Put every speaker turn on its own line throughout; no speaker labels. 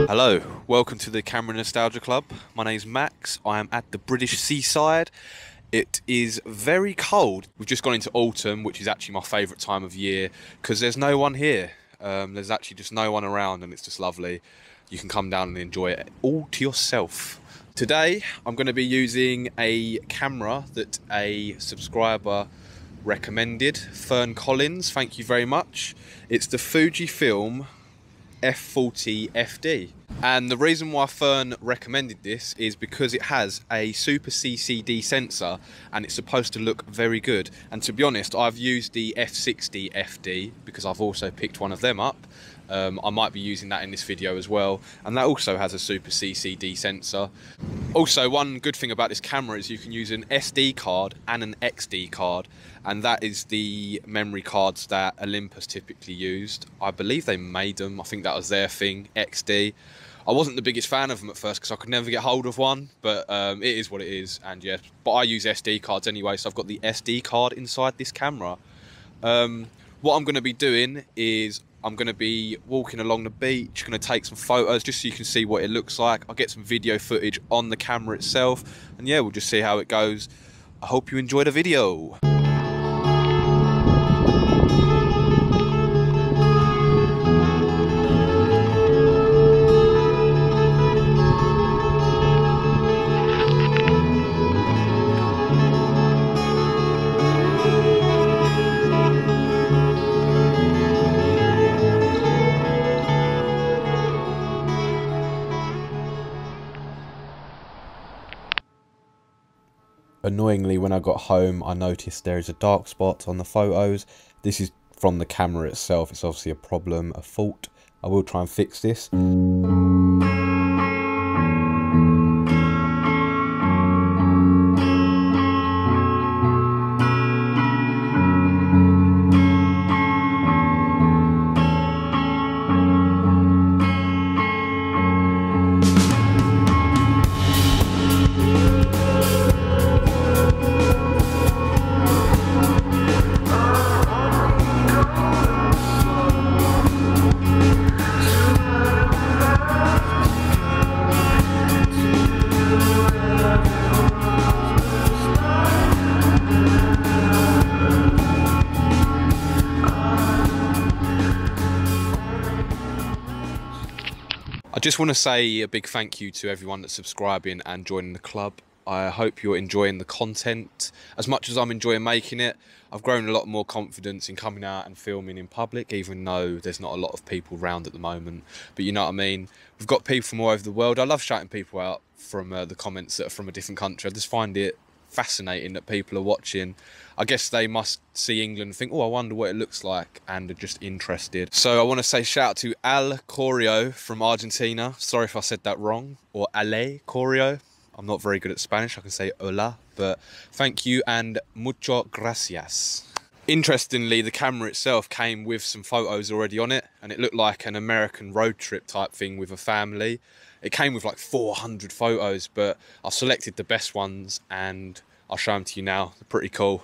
Hello, welcome to the Camera Nostalgia Club. My name's Max. I am at the British seaside. It is very cold. We've just gone into autumn, which is actually my favourite time of year because there's no one here. There's actually just no one around and it's just lovely. You can come down and enjoy it all to yourself. Today, I'm going to be using a camera that a subscriber recommended, Fern Collins, thank you very much. It's the FUJIFILM F40fd, and the reason why Fern recommended this is because it has a super CCD sensor and it's supposed to look very good. And to be honest, I've used the F60fd because I've also picked one of them up. I might be using that in this video as well, and that also has a super CCD sensor. Also, one good thing about this camera is you can use an SD card and an XD card, and that is the memory cards that Olympus typically used. I believe they made them, I think that was their thing, XD. I wasn't the biggest fan of them at first because I could never get hold of one, but it is what it is, and yeah, but I use SD cards anyway, so I've got the SD card inside this camera. What I'm going to be doing is I'm going to be walking along the beach, going to take some photos just so you can see what it looks like. I'll get some video footage on the camera itself, and yeah, we'll just see how it goes. I hope you enjoy the video. Annoyingly, when I got home, I noticed there is a dark spot on the photos. This is from the camera itself. It's obviously a problem, a fault. I will try and fix this. I just want to say a big thank you to everyone that's subscribing and joining the club. I hope you're enjoying the content as much as I'm enjoying making it. I've grown a lot more confidence in coming out and filming in public, even though there's not a lot of people around at the moment. But you know what I mean? We've got people from all over the world. I love shouting people out from the comments that are from a different country. I just find it fascinating that people are watching. I guess they must see England and think, oh, I wonder what it looks like, and are just interested. So I want to say shout out to Al Corio from Argentina. Sorry if I said that wrong. Or Ale Corio. I'm not very good at Spanish. I can say hola, but thank you and mucho gracias. Interestingly, the camera itself came with some photos already on it, and it looked like an American road trip type thing with a family. It came with like 400 photos, but I selected the best ones and I'll show them to you now. They're pretty cool.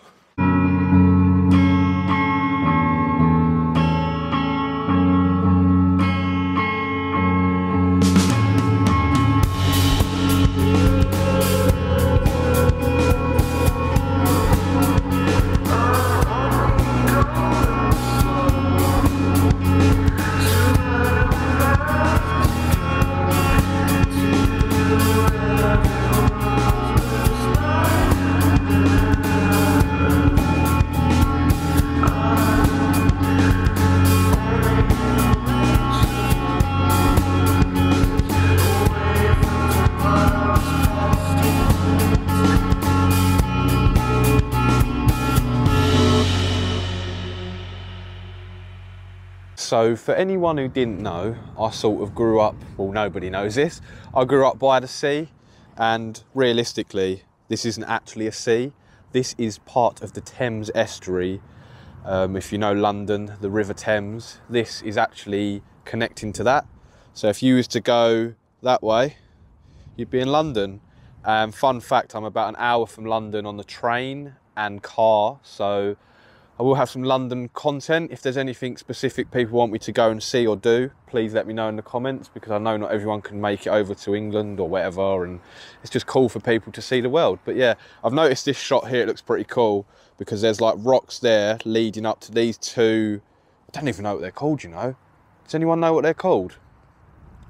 So for anyone who didn't know, I sort of grew up, well, nobody knows this, I grew up by the sea, and realistically, this isn't actually a sea. This is part of the Thames estuary. If you know London, the River Thames, this is actually connecting to that. So if you was to go that way, you'd be in London. Fun fact, I'm about an hour from London on the train and car, so I will have some London content. If there's anything specific people want me to go and see or do, please let me know in the comments, because I know not everyone can make it over to England or whatever, and it's just cool for people to see the world. But yeah, I've noticed this shot here, it looks pretty cool, because there's like rocks there leading up to these two, I don't even know what they're called, you know. Does anyone know what they're called?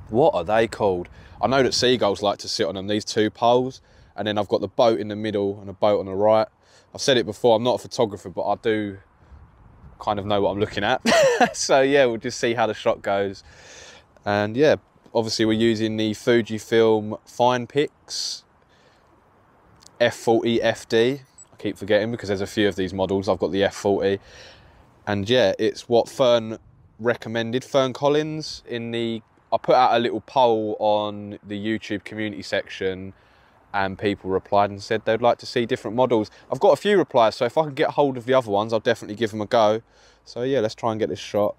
What are they called? I know that seagulls like to sit on them, these two poles, and then I've got the boat in the middle and a boat on the right. I've said it before, I'm not a photographer, but I do kind of know what I'm looking at. So yeah, we'll just see how the shot goes. And yeah, obviously we're using the FUJIFILM FinePix F40fd. I keep forgetting because there's a few of these models. I've got the F40. And yeah, it's what Fern recommended, Fern Collins. I put out a little poll on the YouTube community section, and people replied and said they'd like to see different models. I've got a few replies, so if I can get hold of the other ones, I'll definitely give them a go. So yeah, let's try and get this shot.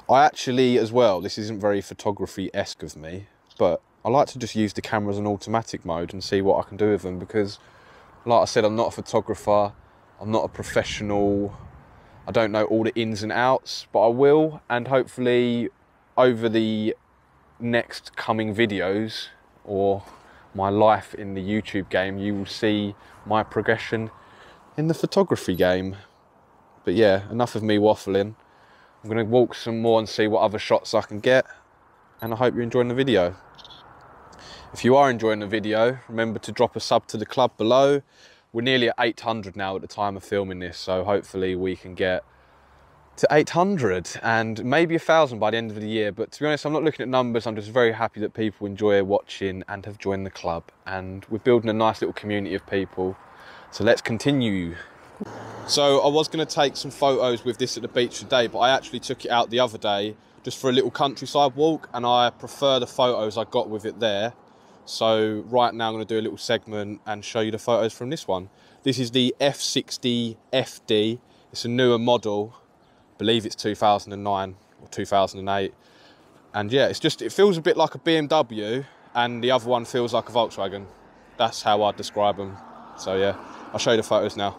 I actually, as well, this isn't very photography-esque of me, but I like to just use the cameras in automatic mode and see what I can do with them, because like I said, I'm not a photographer, I'm not a professional, I don't know all the ins and outs, but I will, and hopefully over the next coming videos, or my life in the YouTube game, you will see my progression in the photography game. But yeah, enough of me waffling. I'm going to walk some more and see what other shots I can get, and I hope you're enjoying the video. If you are enjoying the video, remember to drop a sub to the club below. We're nearly at 800 now at the time of filming this, so hopefully we can get to 800 and maybe 1,000 by the end of the year. But to be honest, I'm not looking at numbers, I'm just very happy that people enjoy watching and have joined the club, and we're building a nice little community of people. So let's continue. So I was going to take some photos with this at the beach today, but I actually took it out the other day just for a little countryside walk, and I prefer the photos I got with it there. So right now I'm going to do a little segment and show you the photos from this one. This is the F60fd. It's a newer model. I believe it's 2009 or 2008. And yeah, it feels a bit like a BMW, and the other one feels like a Volkswagen. That's how I'd describe them. So yeah, I'll show you the photos now.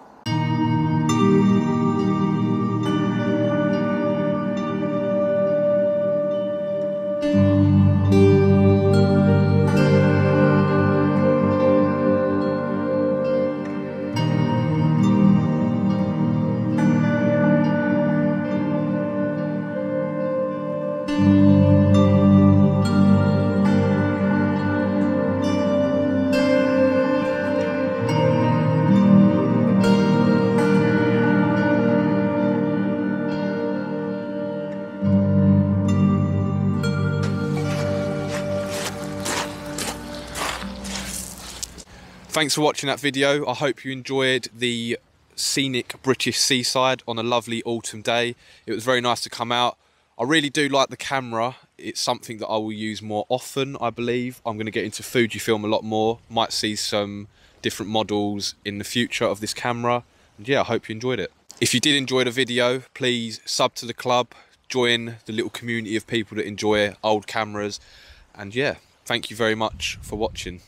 Thanks for watching that video. I hope you enjoyed the scenic British seaside on a lovely autumn day. It was very nice to come out. I really do like the camera. It's something that I will use more often, I believe. I'm going to get into Fujifilm a lot more. Might see some different models in the future of this camera. And yeah, I hope you enjoyed it. If you did enjoy the video, please sub to the club, join the little community of people that enjoy old cameras. And yeah, thank you very much for watching.